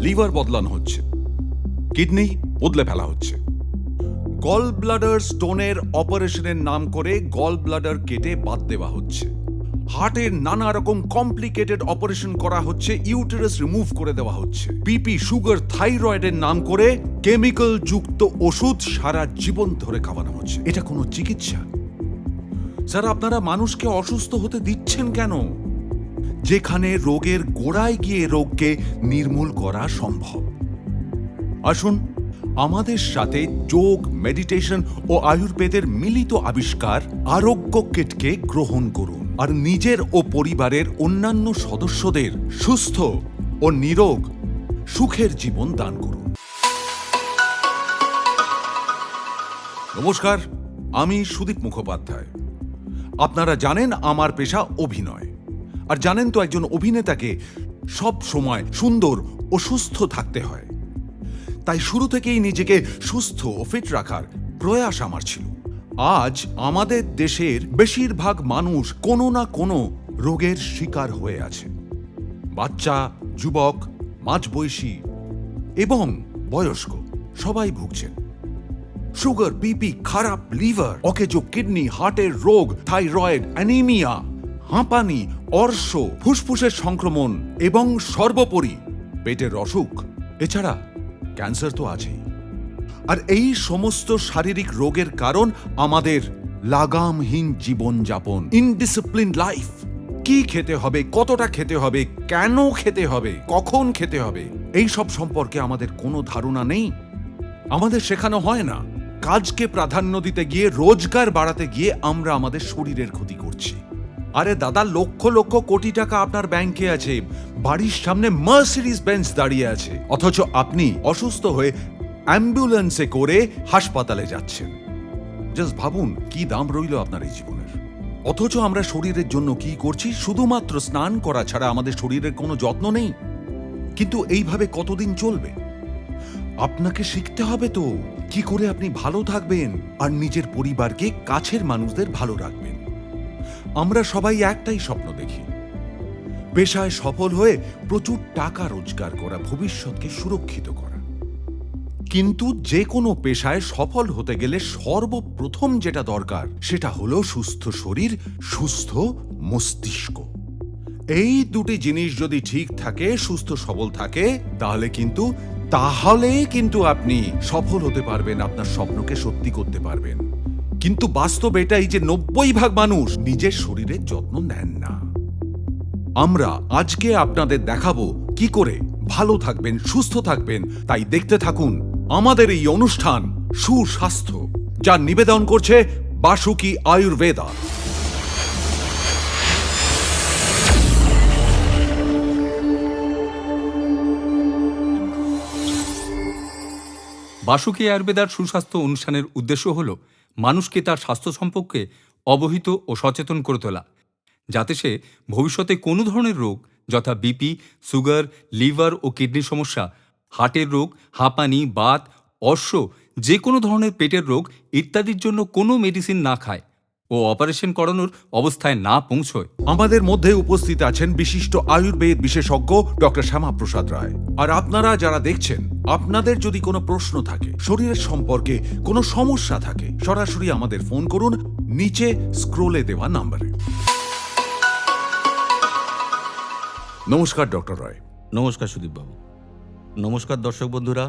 Liver বদলানো হচ্ছে, kidney বদলে ফেলা হচ্ছে, গল ব্লাডার স্টোনের অপারেশনের নাম করে গল ব্লাডার কেটে বাদ দেওয়া হচ্ছে, হার্টের নানা রকম কমপ্লিকেটেড অপারেশন করা হচ্ছে, ইউটেরাস রিমুভ করে দেওয়া হচ্ছে, বিপি, সুগার, থাইরয়েডের নাম করে কেমিক্যাল যুক্ত ওষুধ সারা জীবন ধরে খাওয়ানো হচ্ছে। এটা কোনো চিকিৎসা? স্যার, আপনারা মানুষকে অসুস্থ হতে দিচ্ছেন কেন, যেখানে রোগের গোড়ায় গিয়ে রোগকে নির্মূল করা সম্ভব? আসুন আমাদের সাথে যোগ, মেডিটেশন ও আয়ুর্বেদের মিলিত আবিষ্কার আরোগ্য কিটকে গ্রহণ করুন আর নিজের ও পরিবারের অন্যান্য সদস্যদের সুস্থ ও নিরোগ সুখের জীবন দান করুন। নমস্কার, আমি সুদীপ মুখোপাধ্যায়। আপনারা জানেন আমার পেশা অভিনয়, আর জানেন তো একজন অভিনেতাকে সব সময় সুন্দর ও সুস্থ থাকতে হয়। তাই শুরু থেকেই নিজেকে সুস্থ ও ফিট রাখার প্রয়াস আমার ছিল। আজ আমাদের দেশের বেশিরভাগ মানুষ কোনো না কোনো রোগের শিকার হয়ে আছে। বাচ্চা, যুবক, মাঝবয়সী এবং বয়স্ক সবাই ভুগছেন। সুগার, বিপি, খারাপ লিভার, অকেজো কিডনি, হার্টের রোগ, থাইরয়েড, অ্যানিমিয়া, হাঁপানি, অর্শ, ফুসফুসের সংক্রমণ এবং সর্বোপরি পেটের অসুখ, এছাড়া ক্যান্সার তো আছেই। আর এই সমস্ত শারীরিক রোগের কারণ আমাদের লাগামহীন জীবনযাপন, ইনডিসিপ্লিন লাইফ। কি খেতে হবে, কতটা খেতে হবে, কেন খেতে হবে, কখন খেতে হবে, এই সব সম্পর্কে আমাদের কোনো ধারণা নেই। আমাদের শেখানো হয় না। কাজকে প্রাধান্য দিতে গিয়ে, রোজগার বাড়াতে গিয়ে আমরা আমাদের শরীরের ক্ষতি করছি। আরে দাদা, লক্ষ লক্ষ কোটি টাকা আপনার ব্যাংকে আছে, বাড়ির সামনে মার্সিডিজ বেঞ্চ দাঁড়িয়ে আছে, অথচ আপনি অসুস্থ হয়ে অ্যাম্বুলেন্সে করে হাসপাতালে যাচ্ছেন। জাস্ট ভাবুন কি দাম রইল আপনার এই জীবনের। অথচ আমরা শরীরের জন্য কি করছি? শুধুমাত্র স্নান করা ছাড়া আমাদের শরীরের কোনো যত্ন নেই। কিন্তু এইভাবে কতদিন চলবে? আপনাকে শিখতে হবে তো কি করে আপনি ভালো থাকবেন আর নিজের পরিবারকে, কাছের মানুষদের ভালো রাখবেন। আমরা সবাই একটাই স্বপ্ন দেখি, পেশায় সফল হয়ে প্রচুর টাকা রোজগার করা, ভবিষ্যৎকে সুরক্ষিত করা। কিন্তু যে কোনো পেশায় সফল হতে গেলে সর্বপ্রথম যেটা দরকার সেটা হলো সুস্থ শরীর, সুস্থ মস্তিষ্ক। এই দুটি জিনিস যদি ঠিক থাকে, সুস্থ সবল থাকে, তাহলে কিন্তু আপনি সফল হতে পারবেন, আপনার স্বপ্নকে সত্যি করতে পারবেন। কিন্তু বাস্তব এটাই যে 90% মানুষ নিজের শরীরের যত্ন নেন না। আমরা আজকে আপনাদের দেখাবো কি করে ভালো থাকবেন, সুস্থ থাকবেন। তাই দেখতে থাকুন আমাদের এই অনুষ্ঠান সুস্বাস্থ্য, যা নিবেদন করছে বাসুকি আয়ুর্বেদা। বাসুকি আয়ুর্বেদার সুস্বাস্থ্য অনুষ্ঠানের উদ্দেশ্য হল মানুষকে তার স্বাস্থ্য সম্পর্কে অবহিত ও সচেতন করে তোলা, যাতে সে ভবিষ্যতে কোনো ধরনের রোগ, যথা বিপি, সুগার, লিভার ও কিডনির সমস্যা, হার্টের রোগ, হাঁপানি, বাত, অর্শ, যে কোনো ধরনের পেটের রোগ ইত্যাদির জন্য কোনো মেডিসিন না খায় ও অপারেশন করানোর অবস্থায় না পৌঁছয়। আমাদের মধ্যে উপস্থিত আছেন বিশিষ্ট আয়ুর্বেদ বিশেষজ্ঞ ডক্টর শ্যামাপ্রসাদ রায়। আর আপনারা যারা দেখছেন, আপনাদের যদি কোনো প্রশ্ন থাকে, শরীরের সম্পর্কে কোনো সমস্যা থাকে, সরাসরি আমাদের ফোন করুন নিচে স্ক্রোলে দেওয়া নাম্বারে। নমস্কার ডক্টর রায়। নমস্কার সুদীপবাবু। নমস্কার দর্শক বন্ধুরা,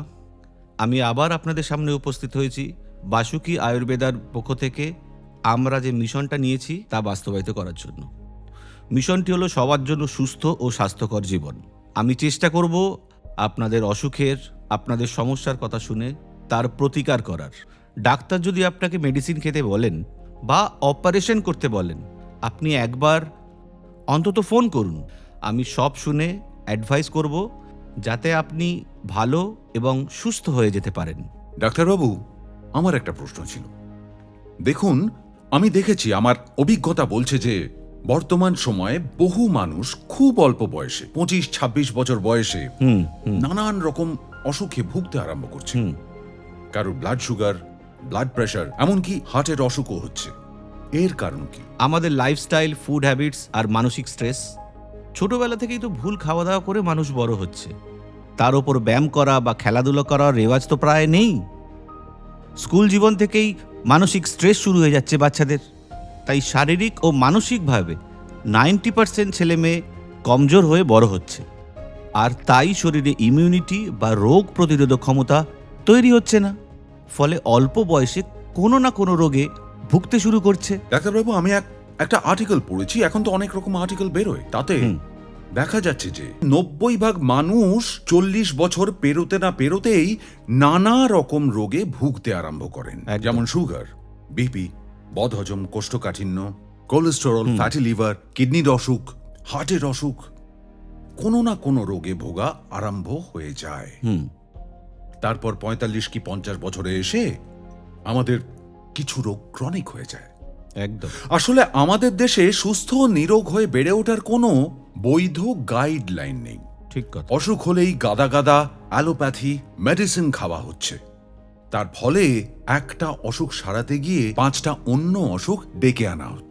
আমি আবার আপনাদের সামনে উপস্থিত হয়েছি বাসুকি আয়ুর্বেদার পক্ষ থেকে। আমরা যে মিশনটা নিয়েছি তা বাস্তবায়িত করার জন্য। মিশনটি হলো সবার জন্য সুস্থ ও স্বাস্থ্যকর জীবন। আমি চেষ্টা করব আপনাদের অসুখের, আপনাদের সমস্যার কথা শুনে তার প্রতিকার করার। ডাক্তার যদি আপনাকে মেডিসিন খেতে বলেন বা অপারেশন করতে বলেন, আপনি একবার অন্তত ফোন করুন। আমি সব শুনে অ্যাডভাইস করব, যাতে আপনি ভালো এবং সুস্থ হয়ে যেতে পারেন। ডাক্তারবাবু, আমার একটা প্রশ্ন ছিল। দেখুন, আমি দেখেছি, আমার অভিজ্ঞতা বলছে যে বর্তমান সময়ে বহু মানুষ খুব অল্প বয়সে, 25-26 বছর বয়সে নানান রকম অসুখে ভুগতে আরম্ভ করছে। কারোর ব্লাড সুগার, ব্লাড প্রেশার, এমনকি হার্টের অসুখও হচ্ছে। এর কারণ কি? আমাদের লাইফস্টাইল, ফুড হ্যাবিটস আর মানসিক স্ট্রেস। ছোটবেলা থেকেই তো ভুল খাওয়া দাওয়া করে মানুষ বড় হচ্ছে, তার ওপর ব্যায়াম করা বা খেলাধুলো করার রেওয়াজ তো প্রায় নেই। স্কুল জীবন থেকেই মানসিক স্ট্রেস শুরু হয়ে যাচ্ছে বাচ্চাদের। তাই শারীরিক ও মানসিকভাবে 90% ছেলে মেয়ে কমজোর হয়ে বড় হচ্ছে, আর তাই শরীরে ইমিউনিটি বা রোগ প্রতিরোধক ক্ষমতা তৈরি হচ্ছে না। ফলে অল্প বয়সে কোনো না কোনো রোগে ভুগতে শুরু করছে। ডাক্তারবাবু, আমি একটা আর্টিকেল পড়েছি, এখন তো অনেক রকম আর্টিকেল বেরোয়, তাতে দেখা যাচ্ছে যে 90% মানুষ 40 বছর পেরোতে না পেরোতেই নানা রকম রোগে ভুগতে আরম্ভ করেন। একদম। যেমন সুগার, বিপি, বদহজম, কোষ্ঠকাঠিন্য, কোলেস্টেরল, ফ্যাটি লিভার, কিডনির অসুখ, হার্টের অসুখ, কোনো না কোনো রোগে ভোগা আরম্ভ হয়ে যায়। তারপর 45 কি 50 বছরে এসে আমাদের কিছু রোগ ক্রনিক হয়ে যায়। একদম। আসলে আমাদের দেশে সুস্থ ও নিরোগ হয়ে বেড়ে ওঠার কোনো বৈধ গাইডলাইন নেই। ঠিক কথা। অসুখ হলেই গাদা গাদা অ্যালোপ্যাথি মেডিসিন খাওয়া হচ্ছে। তার ফলে একটা অসুখ সারাতে গিয়ে 5টা অন্য অসুখ ডেকে আনা হচ্ছে।